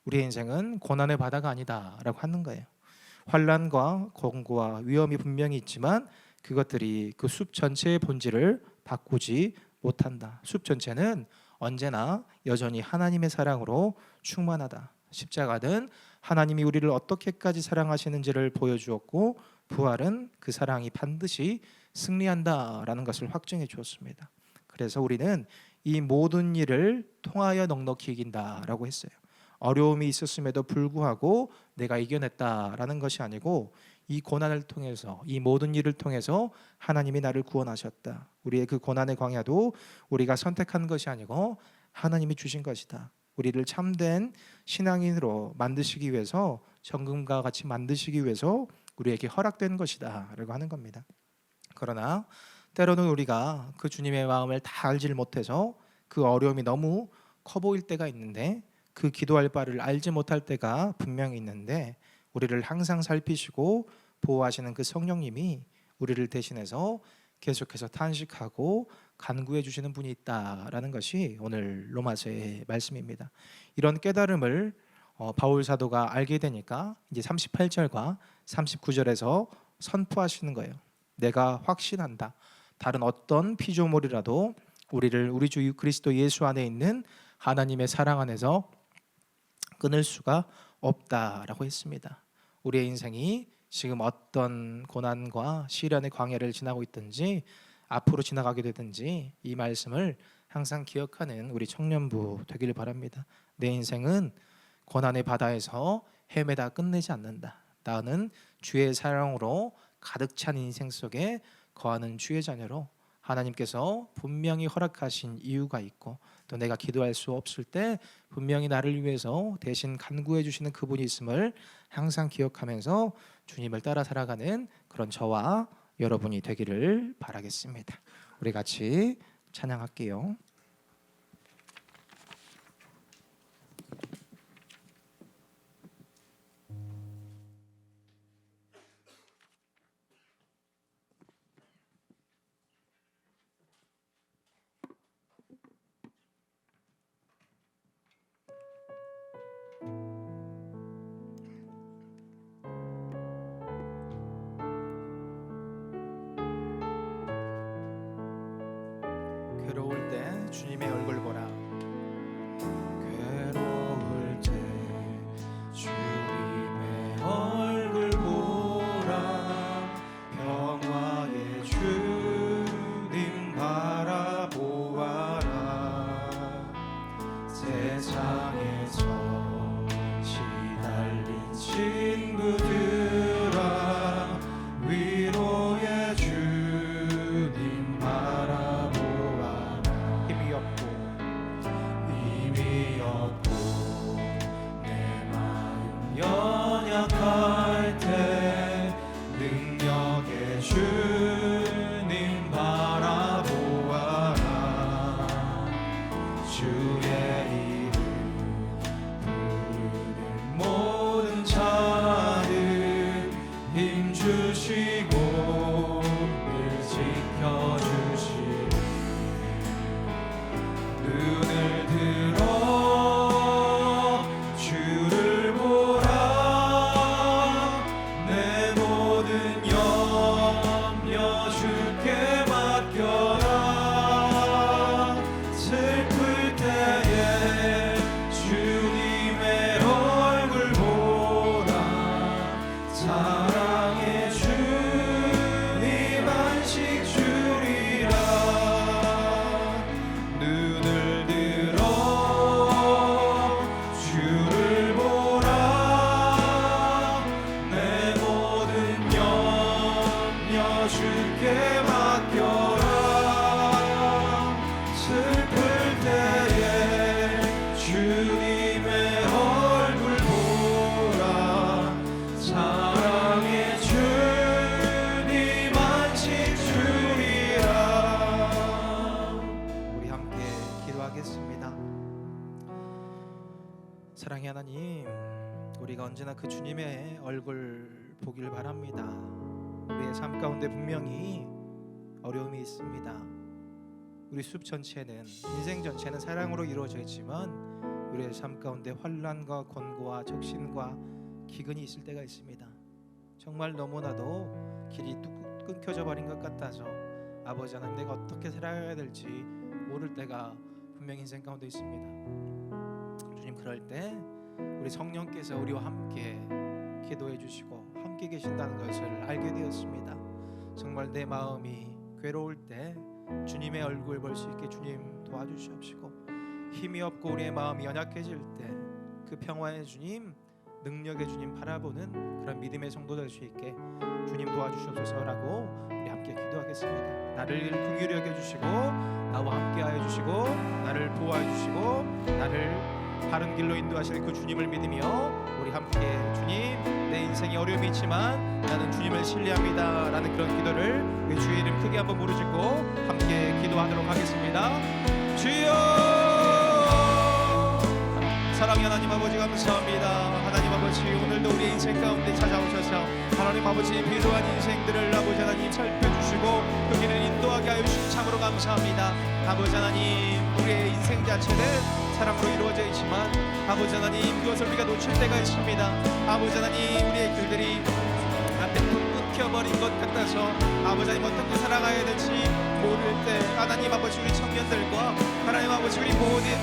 우리의 인생은 고난의 바다가 아니다라고 하는 거예요. 환난과 공고와 위험이 분명히 있지만 그것들이 그 숲 전체의 본질을 바꾸지 못한다. 숲 전체는 언제나 여전히 하나님의 사랑으로 충만하다. 십자가는 하나님이 우리를 어떻게까지 사랑하시는지를 보여주었고, 부활은 그 사랑이 반드시 승리한다라는 것을 확증해 주었습니다. 그래서 우리는 이 모든 일을 통하여 넉넉히 이긴다라고 했어요. 어려움이 있었음에도 불구하고 내가 이겨냈다라는 것이 아니고, 이 고난을 통해서, 이 모든 일을 통해서 하나님이 나를 구원하셨다. 우리의 그 고난의 광야도 우리가 선택한 것이 아니고 하나님이 주신 것이다. 우리를 참된 신앙인으로 만드시기 위해서, 정금과 같이 만드시기 위해서 우리에게 허락된 것이다 라고 하는 겁니다. 그러나 때로는 우리가 그 주님의 마음을 다 알지를 못해서 그 어려움이 너무 커 보일 때가 있는데, 그 기도할 바를 알지 못할 때가 분명히 있는데, 우리를 항상 살피시고 보호하시는 그 성령님이 우리를 대신해서 계속해서 탄식하고 간구해 주시는 분이 있다라는 것이 오늘 로마서의 말씀입니다. 이런 깨달음을 바울 사도가 알게 되니까 이제 38절과 39절에서 선포하시는 거예요. 내가 확신한다. 다른 어떤 피조물이라도 우리를 우리 주 그리스도 예수 안에 있는 하나님의 사랑 안에서 끊을 수가 없다라고 했습니다. 우리의 인생이 지금 어떤 고난과 시련의 광야를 지나고 있든지 앞으로 지나가게 되든지 이 말씀을 항상 기억하는 우리 청년부 되기를 바랍니다. 내 인생은 고난의 바다에서 헤매다 끝내지 않는다. 나는 주의 사랑으로 가득 찬 인생 속에 거하는 주의 자녀로 하나님께서 분명히 허락하신 이유가 있고 또 내가 기도할 수 없을 때 분명히 나를 위해서 대신 간구해 주시는 그분이 있음을 항상 기억하면서 주님을 따라 살아가는 그런 저와 여러분이 되기를 바라겠습니다. 우리 같이 찬양할게요. 괴로울 때 주님의 얼굴 보라. 괴로울 때 주님의 얼굴 보라. 평화의 주님 바라보아라. 세상에서 시달린 친구들아 위로의 주님 바라보아라. 힘이 없고 내 마음 연약할 때 능력의 주님 바라보아라. 주의 이름 부르는 모든 자들 힘주시고 늘 지켜주시니 눈을 들어 주를 보라. 내 모든 염려 주께 맡겨라. 슬플 때에 주님의 얼굴 보라. 사랑의 주님 안식 주리라. 눈을 들어 주를 보라. 내 모든 염려 주께 맡겨라. 슬플 때에 주님의 얼굴 보라. 사랑의 주님 안식 주리라. 우리 함께 기도하겠습니다. 사랑의 하나님, 우리가 언제나 그 주님의 얼굴 보길 바랍니다. 우리의 삶 가운데 분명히 어려움이 있습니다. 우리 숲 전체는, 인생 전체는 사랑으로 이루어져 있지만 우리의 삶 가운데 환난과 권고와 적신과 기근이 있을 때가 있습니다. 정말 너무나도 길이 뚝 끊겨져 버린 것 같아서 아버지 하나님, 내가 어떻게 살아야 될지 모를 때가 분명히 인생 가운데 있습니다. 주님, 그럴 때 우리 성령께서 우리와 함께 기도해 주시고 함께 계신다는 것을 알게 되었습니다. 정말 내 마음이 괴로울 때 주님의 얼굴 볼 수 있게 주님 도와주시옵시고, 힘이 없고 우리의 마음이 연약해질 때 그 평화의 주님, 능력의 주님 바라보는 그런 믿음의 성도 될 수 있게 주님 도와주시옵소서라고 우리 함께 기도하겠습니다. 나를 긍휼히 여겨주시고 나와 함께하여 주시고 나를 보호하여 주시고 나를 바른 길로 인도하실 그 주님을 믿으며 우리 함께 주님, 내 인생에 어려움이 있지만 나는 주님을 신뢰합니다 라는 그런 기도를 우리 주의 이름 크게 한번 부르짖고 함께 기도하도록 하겠습니다. 주여! 사랑의 하나님 아버지 감사합니다. 하나님 아버지, 오늘도 우리의 인생 가운데 찾아오셔서 하나님 아버지 필요한 인생들을 아버지 하나님 살펴주시고 그 길을 인도하게 하여 주신 참으로 감사합니다. 아버지 하나님, 우리의 인생 자체는 사랑으로 이루어져 있지만 아버지 하나님, 그것을 우리가 놓칠 때가 있습니다. 아버지 하나님, 우리의 길들이 앞에 뚝 끊겨버린 것 같아서 아버지 하나님 어떻게 살아가야 될지 모를 때 하나님 아버지, 우리 청년들과 하나님 아버지 우리 모든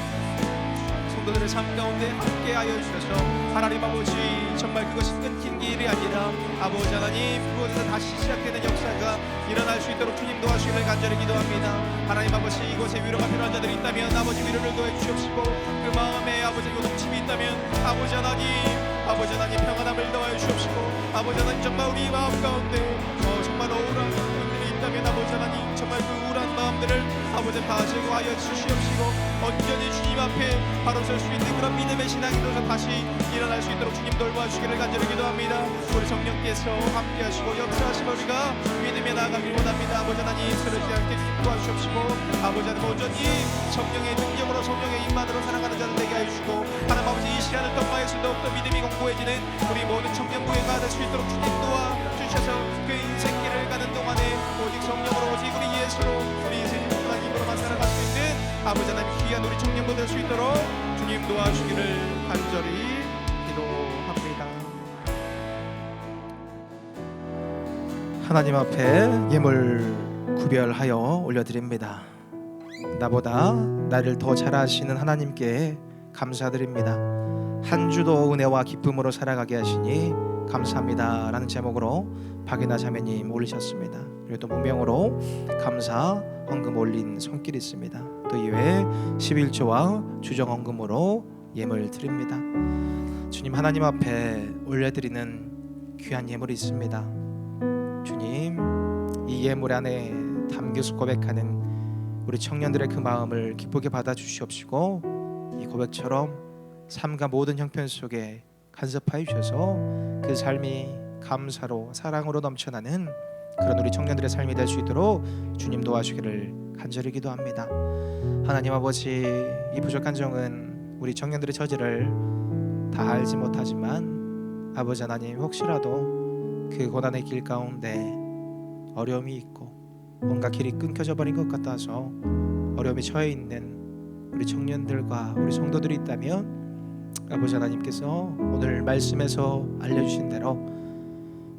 성도들의 삶 가운데 함께하여 주셔서 하나님 아버지 정말 그것이 끊긴 길이 아니라 아버지 하나님 그곳에서 다시 시작되는 역사가 일어날 수 있도록 주님 도와주시길 간절히 기도합니다. 하나님 아버지 이곳에 위로가 필요한 자들이 있다면 아버지 위로를 도해 주옵시고 그 마음에 아버지 요동침이 있다면 아버지 하나님 평안함을 더하여 주옵시고 아버지 하나님 정말 우리 마음 가운데 정말 우울한 분들이 있다면 아버지 하나님 정말 그 우울한 마음들을 아버지 다 제거하여 주시옵시고 온전히 주님 앞에 바로 설 수 있는 그런 믿음의 신앙이 다시 일어날 수 있도록 주님 돌봐주시기를 간절히 기도합니다. 우리 성령께서 함께하시고 역사하시고 우리가 믿음에 나아가길 원합니다. 아버지 하나님 쓰러지지 않게 도와주시옵시고 아버지 하나님 온전히 성령의 능력으로 성령의 임만으로 살아가는 자들 되게 하여 주시고 하나님 아버지 이 시간을 통하여서 더욱더 믿음이 공고해지는 우리 모든 청년부회가 될 수 있도록 주님 도와주셔서 그 인생길을 가는 동안에 오직 성령으로 오직 우리 예수로 우리 인생을 하나님으로만 살아갈 수 있는 아버지 하나님 귀한 우리 청년부 될 수 있도록 주님 도와주시기를 간절히 기도합니다. 하나님 앞에 예물 구별하여 올려드립니다. 나보다 나를 더 잘 아시는 하나님께 감사드립니다. 한 주도 은혜와 기쁨으로 살아가게 하시니 감사합니다 라는 제목으로 박이나 자매님 올리셨습니다. 그리고 또 무명으로 감사 헌금 올린 손길이 있습니다. 또 이외에 11조와 주정 헌금으로 예물 드립니다. 주님 하나님 앞에 올려드리는 귀한 예물이 있습니다. 주님 이 예물 안에 담겨서 고백하는 우리 청년들의 그 마음을 기쁘게 받아주시옵시고 이 고백처럼 삶과 모든 형편 속에 간섭하여 주셔서 그 삶이 감사로 사랑으로 넘쳐나는 그런 우리 청년들의 삶이 될 수 있도록 주님 도와주기를 간절히 기도합니다. 하나님 아버지 이 부족한 정은 우리 청년들의 처지를 다 알지 못하지만 아버지 하나님 혹시라도 그 고난의 길 가운데 어려움이 있고 뭔가 길이 끊겨져 버린 것 같아서 어려움에 처해 있는 우리 청년들과 우리 성도들이 있다면 아버지 하나님께서 오늘 말씀에서 알려주신 대로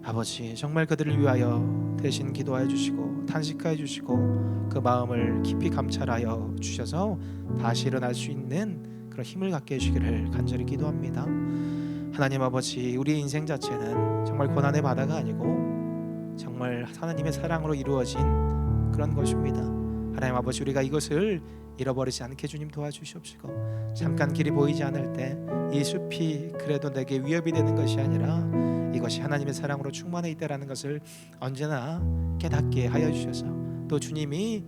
아버지 정말 그들을 위하여 대신 기도하여 주시고 탄식하여 주시고 그 마음을 깊이 감찰하여 주셔서 다시 일어날 수 있는 그런 힘을 갖게 해주시기를 간절히 기도합니다. 하나님 아버지 우리의 인생 자체는 정말 고난의 바다가 아니고 정말 하나님의 사랑으로 이루어진 그런 것입니다. 하나님 아버지 우리가 이것을 잃어버리지 않게 주님 도와주시옵시고 잠깐 길이 보이지 않을 때 이 숲이 그래도 내게 위협이 되는 것이 아니라 이것이 하나님의 사랑으로 충만해 있다라는 것을 언제나 깨닫게 하여 주셔서 또 주님이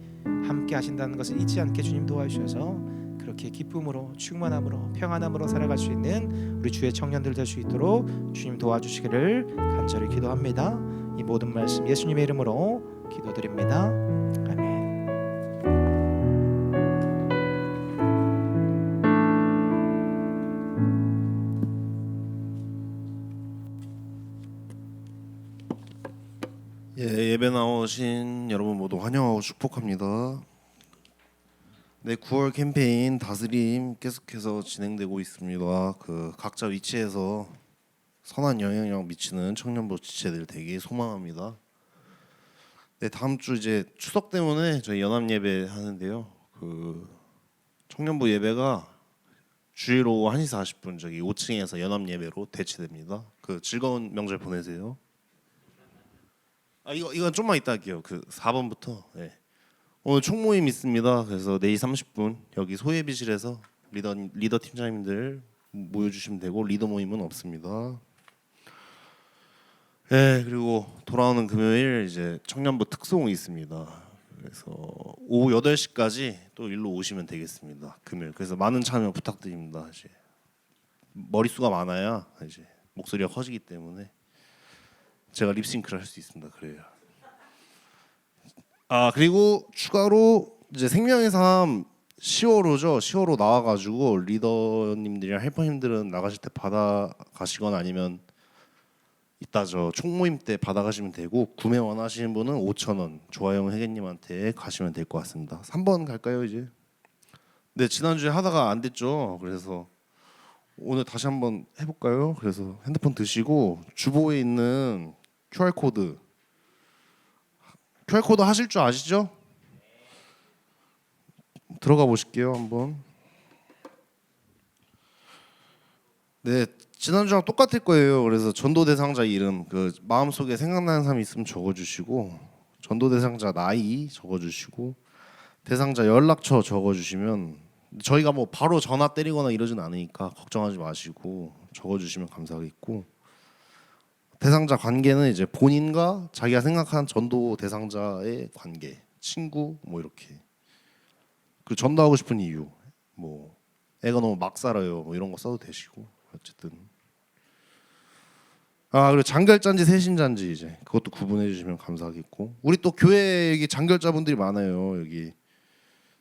함께 하신다는 것을 잊지 않게 주님 도와주셔서 그렇게 기쁨으로 충만함으로 평안함으로 살아갈 수 있는 우리 주의 청년들 될 수 있도록 주님 도와주시기를 간절히 기도합니다. 이 모든 말씀 예수님의 이름으로 기도드립니다. 아멘. 예배 나오신 여러분 모두 환영하고 축복합니다. 네, 9월 캠페인 다스림 계속해서 진행되고 있습니다. 그 각자 위치에서 선한 영향력 미치는 청년부 지체들 되기 소망합니다. 네, 다음 주 이제 추석 때문에 저희 연합 예배 하는데요. 그 청년부 예배가 주일 오후 1시 40분 저기 5층에서 연합 예배로 대체됩니다. 그 즐거운 명절 보내세요. 이건 좀만 이따 할게요. 그 4번부터. 네. 오늘 총모임 있습니다. 그래서 4시 30분 여기 소예비실에서 리더 팀장님들 모여주시면 되고 리더 모임은 없습니다. 네, 그리고 돌아오는 금요일 이제 청년부 특송이 있습니다. 그래서 오후 8시까지 또 일로 오시면 되겠습니다. 금요일. 그래서 많은 참여 부탁드립니다. 이제 머릿수가 많아야 이제 목소리가 커지기 때문에 제가 립싱크를 할 수 있습니다. 그래요. 그리고 추가로 이제 생명의 삶 10월호죠. 10월호 나와가지고 리더님들이랑 헬퍼님들은 나가실 때 받아가시거나 아니면 이따 저 총모임 때 받아가시면 되고 구매 원하시는 분은 5,000원 조아영 회계님한테 가시면 될 것 같습니다. 3번 갈까요 이제? 네, 지난주에 하다가 안 됐죠. 그래서 오늘 다시 한번 해볼까요? 그래서 핸드폰 드시고 주보에 있는 QR코드 하실 줄 아시죠? 들어가 보실게요 한번. 네, 지난주랑 똑같을 거예요. 그래서 전도 대상자 이름 그 마음속에 생각나는 사람이 있으면 적어주시고 전도 대상자 나이 적어주시고 대상자 연락처 적어주시면 저희가 뭐 바로 전화 때리거나 이러진 않으니까 걱정하지 마시고 적어주시면 감사하겠고 대상자 관계는 이제 본인과 자기가 생각하는 전도 대상자의 관계, 친구 뭐 이렇게 그 전도하고 싶은 이유 뭐 애가 너무 막 살아요 뭐 이런 거 써도 되시고 어쨌든 그리고 장결자인지 세신자인지 이제 그것도 구분해 주시면 감사하겠고 우리 또 교회 여기 장결자분들이 많아요. 여기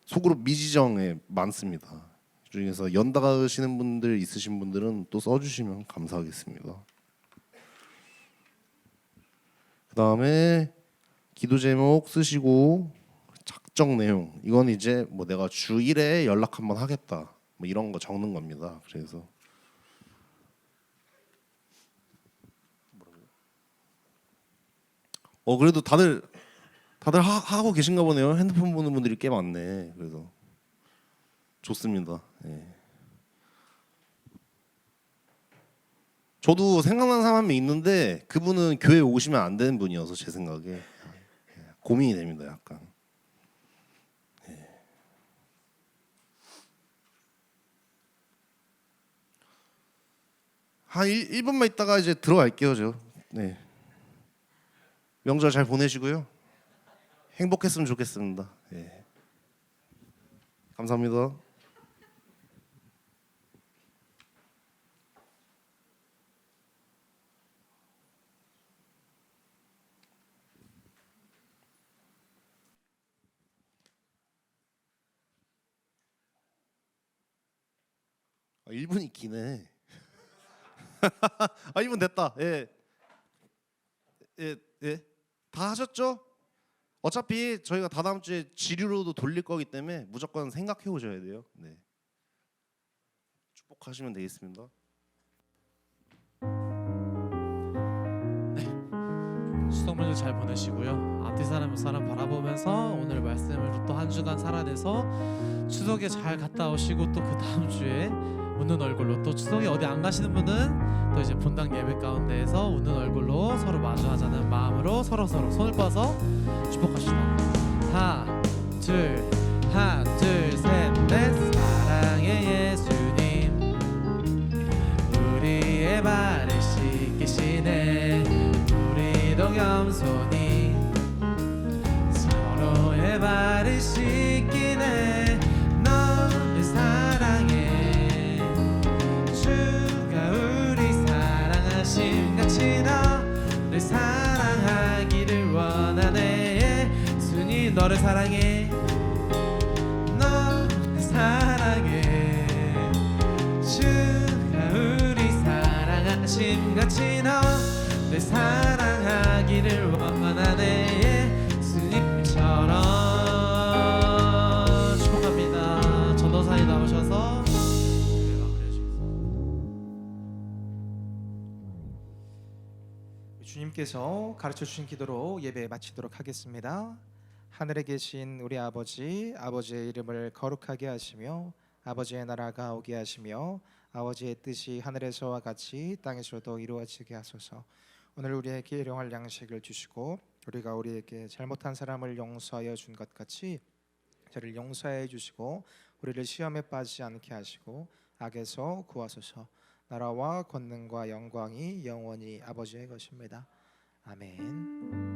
소그룹 미지정에 많습니다. 그 중에서 연다가시는 분들 있으신 분들은 또 써주시면 감사하겠습니다. 그 다음에 기도 제목 쓰시고 작정 내용 이건 이제 뭐 내가 주 1회 연락 한번 하겠다 뭐 이런 거 적는 겁니다. 그래서 그래도 다들 하고 계신가 보네요. 핸드폰 보는 분들이 꽤 많네. 그래서 좋습니다. 예. 저도 생각나는 사람이 있는데 그분은 교회 오시면 안 되는 분이어서 제 생각에 고민이 됩니다. 약간. 예. 한 1분만 있다가 이제 들어갈게요. 저. 네. 명절 잘 보내시고요. 행복했으면 좋겠습니다. 예. 감사합니다. 1분이 기네. 1분 됐다. 예. 예. 다 하셨죠? 어차피 저희가 다다음 주에 지류로도 돌릴 거기 때문에 무조건 생각해 오셔야 돼요. 네. 축복하시면 되겠습니다. 추석 명절 잘 보내시고요. 앞뒤 사람 바라보면서 오늘 말씀을 또 한 주간 살아내서 추석에 잘 갔다 오시고 또 그 다음 주에 웃는 얼굴로 또 추석에 어디 안 가시는 분은 또 이제 본당 예배 가운데에서 웃는 얼굴로 서로 마주하자는 마음으로 서로 손을 뻗어서 축복하시다. 하나 둘 셋 넷. 사랑의 예수님 우리의 발을 씻기시네. 우리도 겸손히 서로의 발을 씻기네. 너를 사랑해 주가 우리 사랑하심 같이 너를 사랑하기를 원하네. 예수님 너를 사랑해 너를 사랑해 주가 우리 사랑하심 같이 너를 사랑하기를 원하네. 예수님처럼 축복합니다. 전도사님 나오셔서 주님께서 가르쳐 주신 기도로 예배 마치도록 하겠습니다. 하늘에 계신 우리 아버지의 이름을 거룩하게 하시며 아버지의 나라가 오게 하시며 아버지의 뜻이 하늘에서와 같이 땅에서도 이루어지게 하소서. 오늘 우리에게 일용할 양식을 주시고 우리가 우리에게 잘못한 사람을 용서하여 준 것 같이 저를 용서해 주시고 우리를 시험에 빠지지 않게 하시고 악에서 구하소서. 나라와 권능과 영광이 영원히 아버지의 것입니다. 아멘.